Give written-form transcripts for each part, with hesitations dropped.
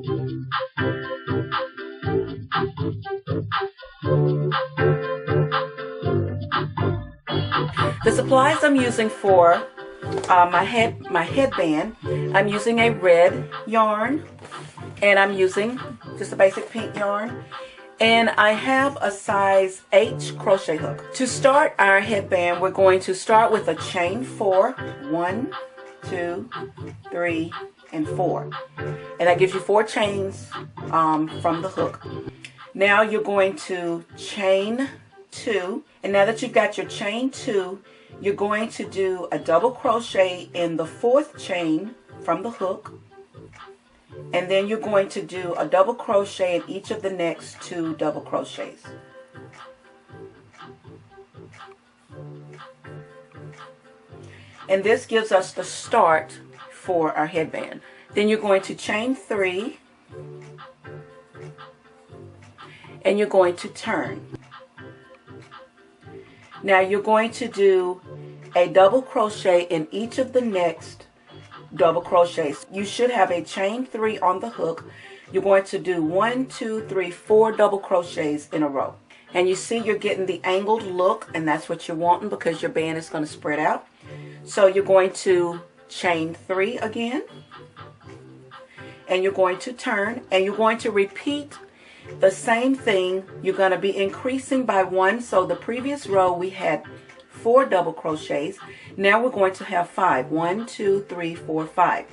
The supplies I'm using for my headband, I'm using a red yarn, and I'm using just a basic pink yarn, and I have a size H crochet hook. To start our headband, we're going to start with a chain 4, 1, 2, 3, and 4, and that gives you 4 chains from the hook. Now you're going to chain 2, and now that you've got your chain 2, you're going to do a double crochet in the 4th chain from the hook, and then you're going to do a double crochet in each of the next 2 double crochets. And this gives us the start for our headband. Then you're going to chain 3, and you're going to turn. Now you're going to do a double crochet in each of the next double crochets. You should have a chain 3 on the hook. You're going to do 1, 2, 3, 4 double crochets in a row. And you see you're getting the angled look, and that's what you're wanting because your band is going to spread out. So you're going to chain 3 again, and you're going to turn, and you're going to repeat the same thing. You're going to be increasing by 1. So the previous row we had 4 double crochets. Now we're going to have 5. 1, 2, 3, 4, 5.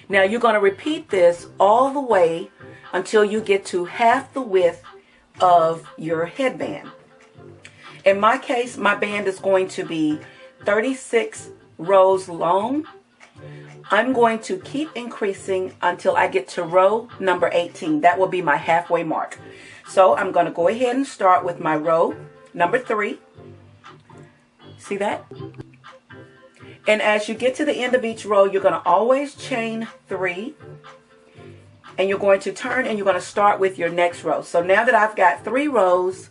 Now you're going to repeat this all the way until you get to half the width of your headband. In my case, my band is going to be 36 rows long. I'm going to keep increasing until I get to row number 18. That will be my halfway mark. So I'm going to go ahead and start with my row number 3. See that? And as you get to the end of each row, you're going to always chain 3. And you're going to turn, and you're going to start with your next row. So now that I've got 3 rows,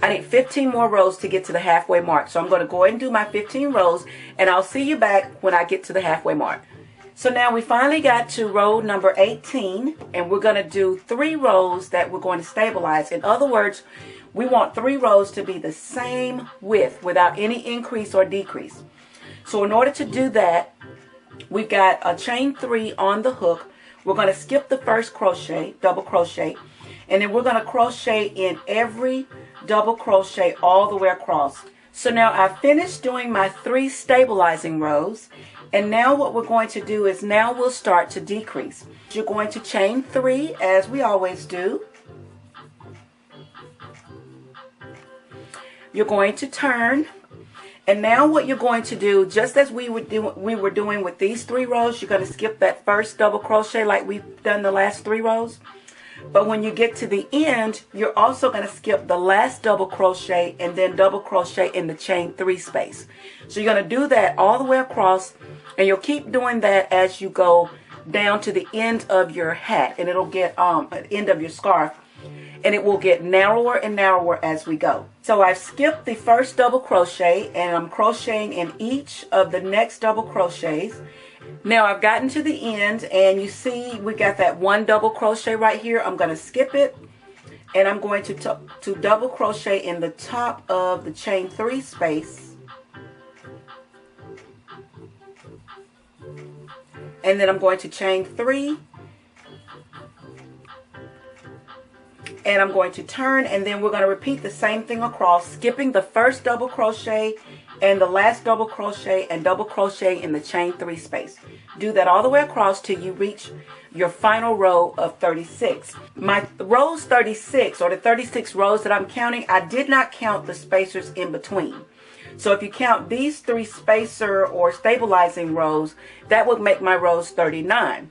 I need 15 more rows to get to the halfway mark. So I'm going to go ahead and do my 15 rows, and I'll see you back when I get to the halfway mark. So now we finally got to row number 18, and we're going to do 3 rows that we're going to stabilize. In other words, we want 3 rows to be the same width without any increase or decrease. So in order to do that, we've got a chain 3 on the hook. We're going to skip the first crochet, double crochet, and then we're going to crochet in every double crochet all the way across. So now I've finished doing my 3 stabilizing rows, and now what we're going to do is now we'll start to decrease. You're going to chain 3 as we always do. You're going to turn, and now what you're going to do, just as we were doing with these 3 rows, you're going to skip that first double crochet like we've done the last 3 rows. But when you get to the end, you're also going to skip the last double crochet and then double crochet in the chain 3 space. So you're going to do that all the way across, and you'll keep doing that as you go down to the end of your hat, and it'll get the end of your scarf, and it will get narrower and narrower as we go. So I've skipped the first double crochet, and I'm crocheting in each of the next double crochets. Now I've gotten to the end, and you see we got that 1 double crochet right here. I'm going to skip it, and I'm going to double crochet in the top of the chain 3 space, and then I'm going to chain 3, and I'm going to turn, and then we're going to repeat the same thing across, skipping the first double crochet and the last double crochet and double crochet in the chain 3 space. Do that all the way across till you reach your final row of 36. My rows 36, or the 36 rows that I'm counting, I did not count the spacers in between. So if you count these 3 spacer or stabilizing rows, that would make my rows 39.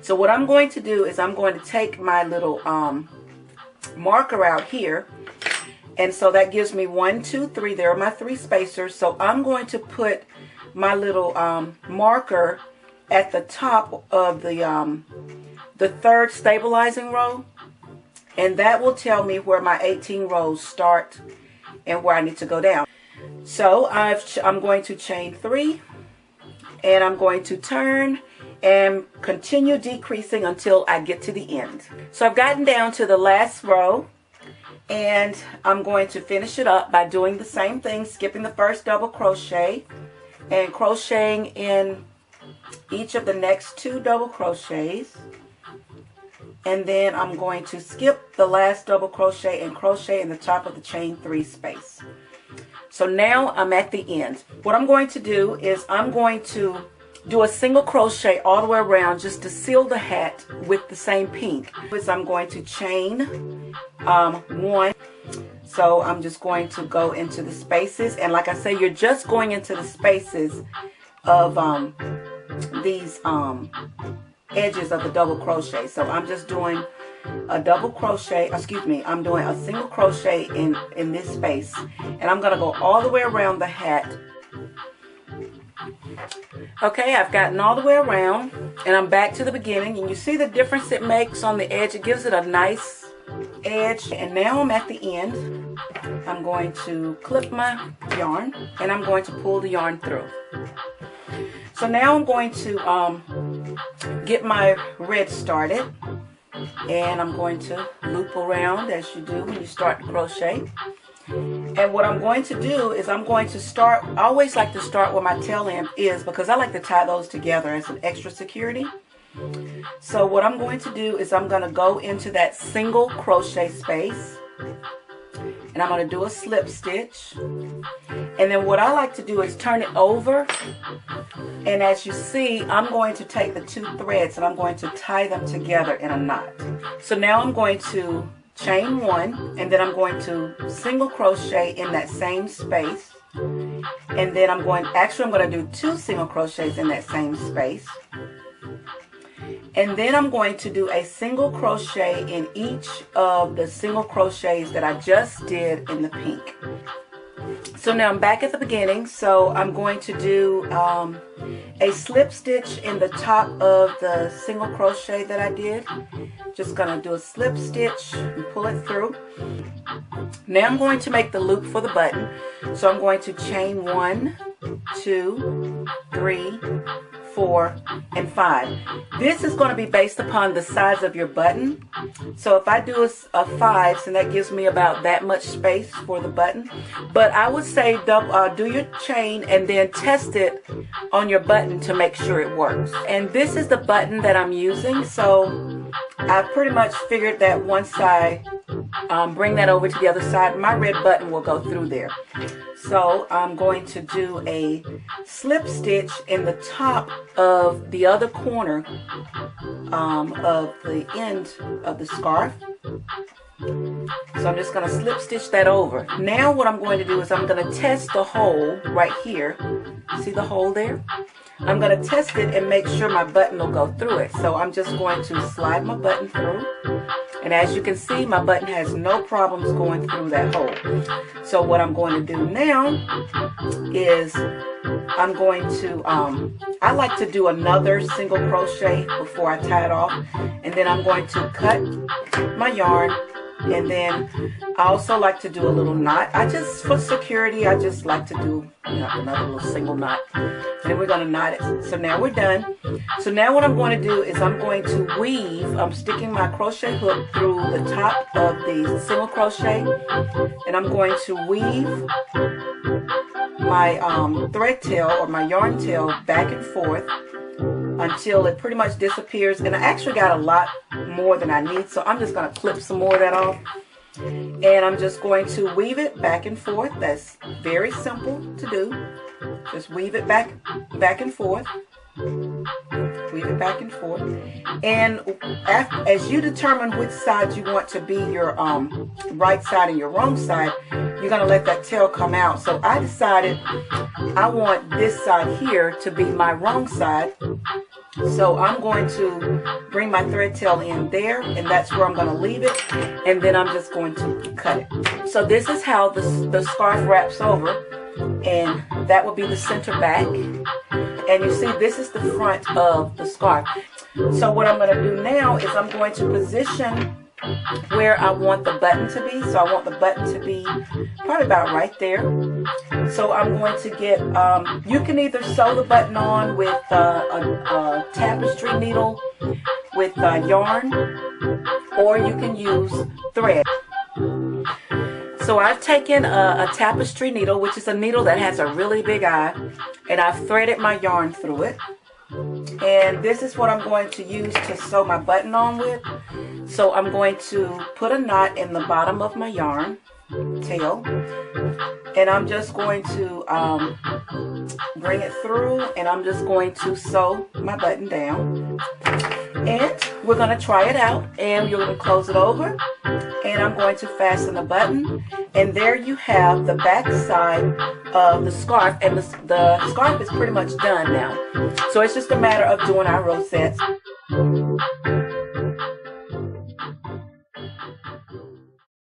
So what I'm going to do is I'm going to take my little marker out here, and so that gives me 1, 2, 3. There are my 3 spacers. So I'm going to put my little marker at the top of the 3rd stabilizing row, and that will tell me where my 18 rows start and where I need to go down. So I'm going to chain 3, and I'm going to turn, and continue decreasing until I get to the end. So I've gotten down to the last row, and I'm going to finish it up by doing the same thing, skipping the first double crochet and crocheting in each of the next 2 double crochets. And then I'm going to skip the last double crochet and crochet in the top of the chain 3 space. So now I'm at the end. What I'm going to do is I'm going to do a single crochet all the way around just to seal the hat with the same pink. I'm going to chain 1. So I'm just going to go into the spaces, and like I say, you're just going into the spaces of these edges of the double crochet. So I'm just doing a double crochet, I'm doing a single crochet in this space, and I'm going to go all the way around the hat. Okay, I've gotten all the way around, and I'm back to the beginning, and you see the difference it makes on the edge. It gives it a nice edge. And now I'm at the end. I'm going to clip my yarn, and I'm going to pull the yarn through. So now I'm going to get my red started, and I'm going to loop around as you do when you start to crochet. And what I'm going to do is I'm going to start, I always like to start where my tail end is, because I like to tie those together as an extra security. So what I'm going to do is I'm going to go into that single crochet space, and I'm going to do a slip stitch. And then what I like to do is turn it over, and as you see, I'm going to take the 2 threads and I'm going to tie them together in a knot. So now I'm going to chain 1, and then I'm going to single crochet in that same space, and then I'm going to do 2 single crochets in that same space, and then I'm going to do a single crochet in each of the single crochets that I just did in the pink. So now I'm back at the beginning, so I'm going to do a slip stitch in the top of the single crochet that I did. Just going to do a slip stitch and pull it through. Now I'm going to make the loop for the button, so I'm going to chain 1, 2, 3, 4, and 5. This is going to be based upon the size of your button. So if I do a 5, so that gives me about that much space for the button. But I would say do your chain and then test it on your button to make sure it works. And this is the button that I'm using, so I pretty much figured that once I bring that over to the other side, my red button will go through there. So I'm going to do a slip stitch in the top of the other corner of the end of the scarf. So I'm just going to slip stitch that over. Now what I'm going to do is I'm going to test the hole right here. See the hole there? I'm going to test it and make sure my button will go through it. So I'm just going to slide my button through. And as you can see, my button has no problems going through that hole. So what I'm going to do now is I'm going to, I like to do another single crochet before I tie it off. And then I'm going to cut my yarn. And then I also like to do a little knot. For security, I just like to do another little single knot. And then we're going to knot it. So now we're done. So now what I'm going to do is I'm going to weave. I'm sticking my crochet hook through the top of the single crochet. And I'm going to weave my thread tail or my yarn tail back and forth until it pretty much disappears. And I actually got a lot more than I need, so I'm just going to clip some more of that off. And I'm just going to weave it back and forth. That's very simple to do. Just weave it back and forth. Weave it back and forth. And as you determine which side you want to be your right side and your wrong side, you're going to let that tail come out. So I decided I want this side here to be my wrong side. So I'm going to bring my thread tail in there, and that's where I'm going to leave it, and then I'm just going to cut it. So this is how the scarf wraps over, and that will be the center back. And you see, this is the front of the scarf. So what I'm going to do now is I'm going to position where I want the button to be. So I want the button to be probably about right there. So I'm going to get, you can either sew the button on with a tapestry needle with yarn, or you can use thread. So I've taken a tapestry needle, which is a needle that has a really big eye, and I've threaded my yarn through it. And this is what I'm going to use to sew my button on with. So I'm going to put a knot in the bottom of my yarn tail, and I'm just going to bring it through, and I'm just going to sew my button down. And we're going to try it out, and you're going to close it over, and I'm going to fasten the button, and there you have the back side of the scarf, and the scarf is pretty much done now. So it's just a matter of doing our rosettes.